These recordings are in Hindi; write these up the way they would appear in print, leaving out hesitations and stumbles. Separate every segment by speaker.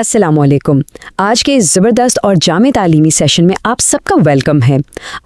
Speaker 1: अस्सलामुअलैकुम। आज के इस ज़बरदस्त और जामे तालीमी सेशन में आप सबका वेलकम है।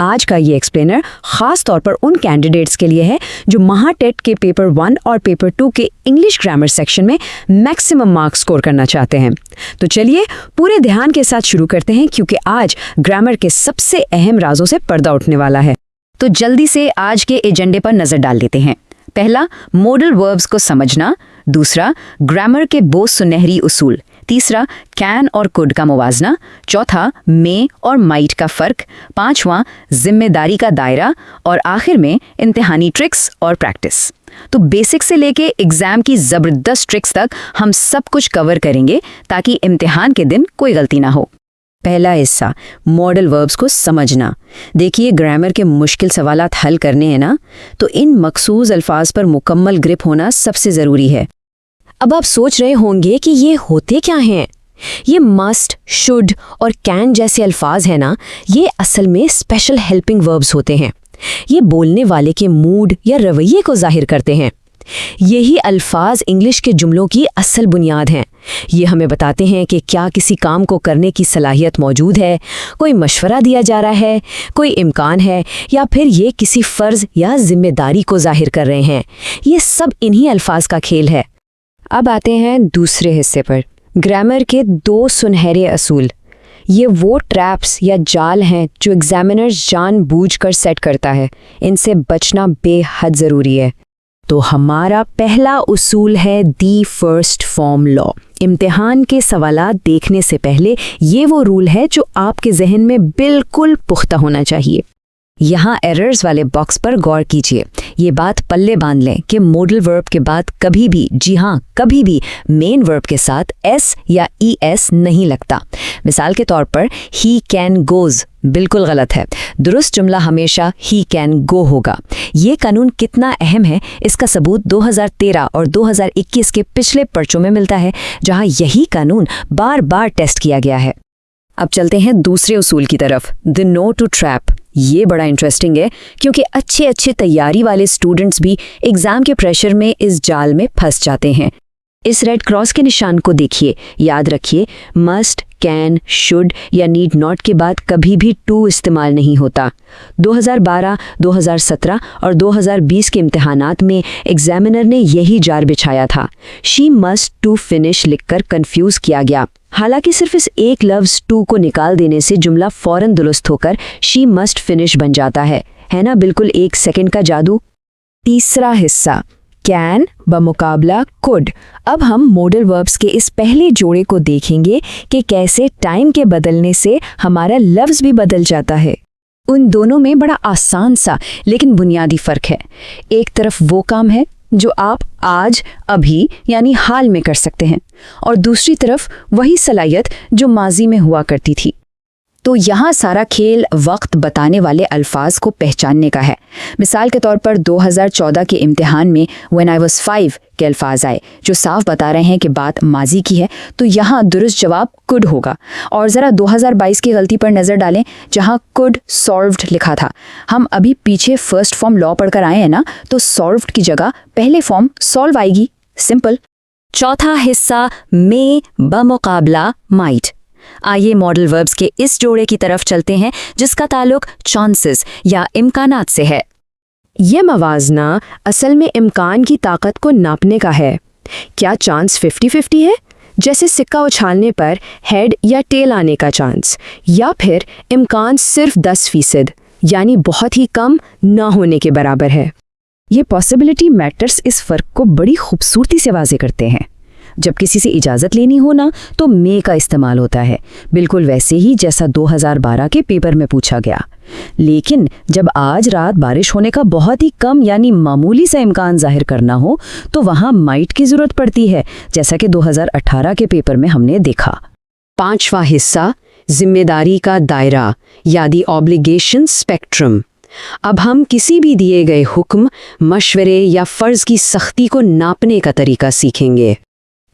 Speaker 1: आज का ये एक्सप्लेनर ख़ास तौर पर उन कैंडिडेट्स के लिए है जो महाटेट के पेपर 1 और पेपर 2 के इंग्लिश ग्रामर सेक्शन में मैक्सिमम मार्क्स स्कोर करना चाहते हैं। तो चलिए पूरे ध्यान के साथ शुरू करते हैं, क्योंकि आज ग्रामर के सबसे अहम राजों से पर्दा उठने वाला है। तो जल्दी से आज के एजेंडे पर नज़र डाल लेते हैं। पहला, मॉडल वर्ब्स को समझना। दूसरा, ग्रामर के 2 सुनहरी उसूल। तीसरा, कैन और कुड का मुवाजना। चौथा, मे और माइट का फ़र्क। पांचवां, जिम्मेदारी का दायरा। और आखिर में इम्तिहानी ट्रिक्स और प्रैक्टिस। तो बेसिक से लेके एग्जाम की ज़बरदस्त ट्रिक्स तक हम सब कुछ कवर करेंगे, ताकि इम्तिहान के दिन कोई गलती ना हो। पहला हिस्सा, मॉडल वर्ब्स को समझना। देखिए, ग्रामर के मुश्किल सवालात हल करने हैं ना, तो इन मखसूस अल्फाज पर मुकम्मल ग्रिप होना सबसे ज़रूरी है। अब आप सोच रहे होंगे कि ये होते क्या हैं? ये मस्ट, शुड और कैन जैसे अल्फाज हैं ना, ये असल में स्पेशल हेल्पिंग वर्ब्स होते हैं। ये बोलने वाले के मूड या रवैये को जाहिर करते हैं। यही अल्फाज इंग्लिश के जुमलों की असल बुनियाद हैं। ये हमें बताते हैं कि क्या किसी काम को करने की सलाहियत मौजूद है, कोई मशवरा दिया जा रहा है, कोई इम्कान है, या फिर ये किसी फ़र्ज़ या जिम्मेदारी को जाहिर कर रहे हैं। ये सब इन्हीं अल्फाज का खेल है। अब आते हैं दूसरे हिस्से पर, ग्रामर के 2 सुनहरे असूल। ये वो ट्रैप्स या जाल हैं जो एग्जामिनर्स जानबूझकर सेट करता है। इनसे बचना बेहद ज़रूरी है। तो हमारा पहला उसूल है दी फर्स्ट फॉर्म लॉ। इम्तिहान के सवालात देखने से पहले ये वो रूल है जो आपके जहन में बिल्कुल पुख्ता होना चाहिए। यहाँ एरर्स वाले बॉक्स पर गौर कीजिए। ये बात पल्ले बांध लें कि मॉडल वर्ब के बाद कभी भी, जी हाँ कभी भी, मेन वर्ब के साथ एस या ईएस नहीं लगता। मिसाल के तौर पर ही कैन गोज बिल्कुल गलत है। दुरुस्त जुमला हमेशा ही कैन गो होगा। ये कानून कितना अहम है, इसका सबूत 2013 और 2021 के पिछले पर्चों में मिलता है, जहाँ यही कानून बार बार टेस्ट किया गया है। अब चलते हैं दूसरे उसूल की तरफ, द नो टू ट्रैप। ये बड़ा इंटरेस्टिंग है, क्योंकि अच्छे तैयारी वाले स्टूडेंट्स भी एग्जाम के प्रेशर में इस जाल में फंस जाते हैं। इस रेड क्रॉस के निशान को देखिए। याद रखिए, मस्ट, कैन, शुड या नीड नॉट के बाद कभी भी टू इस्तेमाल नहीं होता। 2012, 2017 और 2020 के इम्तिहानात में एग्जामिनर ने यही जाल बिछाया था। शी मस्ट टू फिनिश लिखकर कंफ्यूज किया गया। हालांकि सिर्फ इस एक लफ्ज़ टू को निकाल देने से जुमला फौरन दुरुस्त होकर शी मस्ट फिनिश बन जाता है ना? बिल्कुल 1 सेकंड का जादू। तीसरा हिस्सा, कैन बमुकाबला कुड। अब हम मॉडल वर्ब्स के इस पहले जोड़े को देखेंगे कि कैसे टाइम के बदलने से हमारा लफ्ज़ भी बदल जाता है। उन दोनों में बड़ा आसान सा लेकिन बुनियादी फ़र्क है। एक तरफ वो काम है जो आप आज, अभी यानी हाल में कर सकते हैं, और दूसरी तरफ वही सलाहियत जो माजी में हुआ करती थी। तो यहाँ सारा खेल वक्त बताने वाले अल्फाज को पहचानने का है। मिसाल के तौर पर 2014 के इम्तिहान में व्हेन आई वाज 5 के अल्फाज आए, जो साफ बता रहे हैं कि बात माजी की है, तो यहाँ दुरुस्त जवाब कुड होगा। और ज़रा 2022 की गलती पर नज़र डालें, जहाँ कुड सॉल्व्ड लिखा था। हम अभी पीछे फर्स्ट फॉर्म लॉ पढ़कर आए हैं ना, तो सॉल्व्ड की जगह पहले फॉर्म सॉल्व आएगी। सिंपल। चौथा हिस्सा, मे बमुकाबला माइट। आइए मॉडल वर्ब्स के इस जोड़े की तरफ चलते हैं, जिसका ताल्लुक चांसेस या इम्कानात से है।
Speaker 2: यह मवाजना असल में इम्कान की ताकत को नापने का है। क्या चांस 50-50 है, जैसे सिक्का उछालने पर हेड या टेल आने का चांस, या फिर इम्कान सिर्फ 10% यानी बहुत ही कम ना होने के बराबर है? ये पॉसिबिलिटी मैटर्स इस फ़र्क को बड़ी खूबसूरती से वाज़े करते हैं। जब किसी से इजाज़त लेनी हो ना, तो मे का इस्तेमाल होता है, बिल्कुल वैसे ही जैसा 2012 के पेपर में पूछा गया। लेकिन जब आज रात बारिश होने का बहुत ही कम यानी मामूली सा इम्कान जाहिर करना हो, तो वहाँ माइट की ज़रूरत पड़ती है, जैसा कि 2018 के पेपर में हमने देखा।
Speaker 1: पांचवा हिस्सा, जिम्मेदारी का दायरा या दी ऑब्लिगेशन स्पेक्ट्रम। अब हम किसी भी दिए गए हुक्म, मशवरे या फ़र्ज़ की सख्ती को नापने का तरीका सीखेंगे।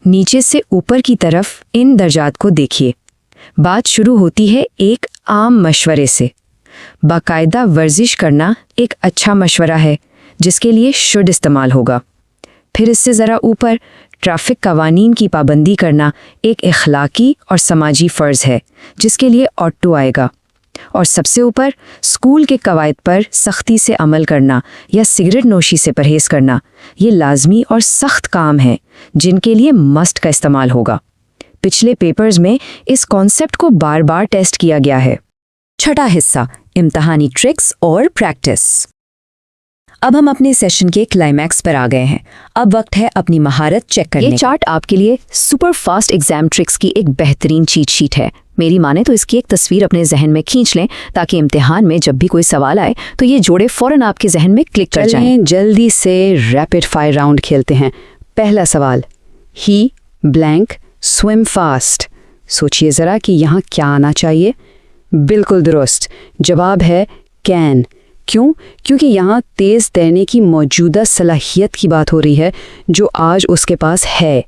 Speaker 1: नीचे से ऊपर की तरफ इन दर्जात को देखिए। बात शुरू होती है एक आम मशवरे से। बाकायदा वर्जिश करना एक अच्छा मशवरा है, जिसके लिए शुड इस्तेमाल होगा। फिर इससे ज़रा ऊपर ट्रैफिक कवानीन की पाबंदी करना एक इखलाकी और समाजी फ़र्ज़ है जिसके लिए ऑट टू आएगा। और सबसे ऊपर स्कूल के कवायद पर सख्ती से अमल करना या सिगरेट नोशी से परहेज़ करना, ये लाजमी और सख्त काम है जिनके लिए मस्ट का इस्तेमाल होगा। पिछले पेपर्स में इस कॉन्सेप्ट को बार बार टेस्ट किया गया है। छठा हिस्सा, इम्तहानी ट्रिक्स और प्रैक्टिस। अब हम अपने सेशन के क्लाइमैक्स पर आ गए हैं। अब वक्त है अपनी महारत चेक करने का। ये चार्ट आपके लिए सुपर फास्ट एग्जाम ट्रिक्स की एक बेहतरीन चीट शीट है। मेरी माने तो इसकी एक तस्वीर अपने जहन में खींच लें ताकि इम्तिहान में जब भी कोई सवाल आए तो ये जोड़े फौरन आपके जहन में क्लिक कर जाएं।
Speaker 2: जल्दी से रैपिड फायर राउंड खेलते हैं। पहला सवाल, ही ब्लैंक स्विम फास्ट। सोचिए ज़रा कि यहाँ क्या आना चाहिए। बिल्कुल दुरुस्त, जवाब है कैन। क्यों? क्योंकि यहाँ तेज़ तैरने की मौजूदा सलाहियत की बात हो रही है जो आज उसके पास है।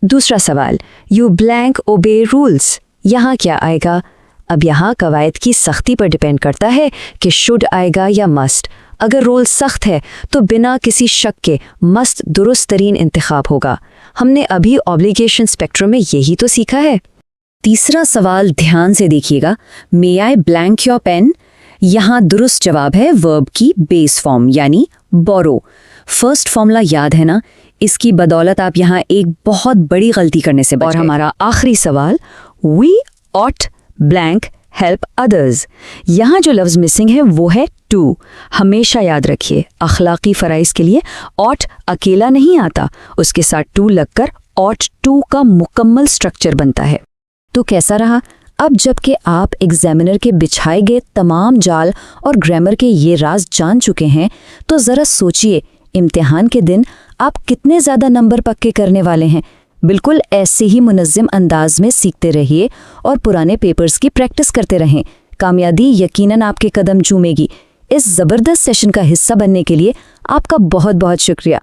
Speaker 1: दूसरा सवाल, यू ब्लैंक ओबे रूल्स। यहाँ क्या आएगा? अब यहाँ कवायद की सख्ती पर डिपेंड करता है कि शुड आएगा या मस्ट। अगर रूल सख्त है तो बिना किसी शक के मस्ट दुरुस्त तरीन इंतखाब होगा। हमने अभी ऑब्लिगेशन स्पेक्ट्रम में यही तो सीखा है। तीसरा सवाल ध्यान से देखिएगा, मे आई ब्लैंक योर पेन। यहाँ दुरुस्त जवाब है वर्ब की बेस फॉर्म यानी बोरो। फर्स्ट फॉर्मूला याद है ना? इसकी बदौलत आप यहाँ एक बहुत बड़ी गलती करने से बच गए। और हमारा आखिरी सवाल, we ought blank help others. यहाँ जो लफ्ज़ मिसिंग है वो है टू। हमेशा याद रखिए, अखलाकी फ़राइज़ के लिए ऑट अकेला नहीं आता, उसके साथ टू लगकर ऑट टू का मुकम्मल स्ट्रक्चर बनता है। तो कैसा रहा? अब जबकि आप एग्जामिनर के बिछाए गए तमाम जाल और ग्रामर के ये राज जान चुके हैं, तो ज़रा सोचिए इम्तिहान के दिन आप कितने ज़्यादा नंबर पक्के करने वाले हैं। बिल्कुल ऐसे ही मुनज़्ज़म अंदाज में सीखते रहिए और पुराने पेपर्स की प्रैक्टिस करते रहें। कामयाबी यकीनन आपके कदम चूमेगी। इस ज़बरदस्त सेशन का हिस्सा बनने के लिए आपका बहुत बहुत शुक्रिया।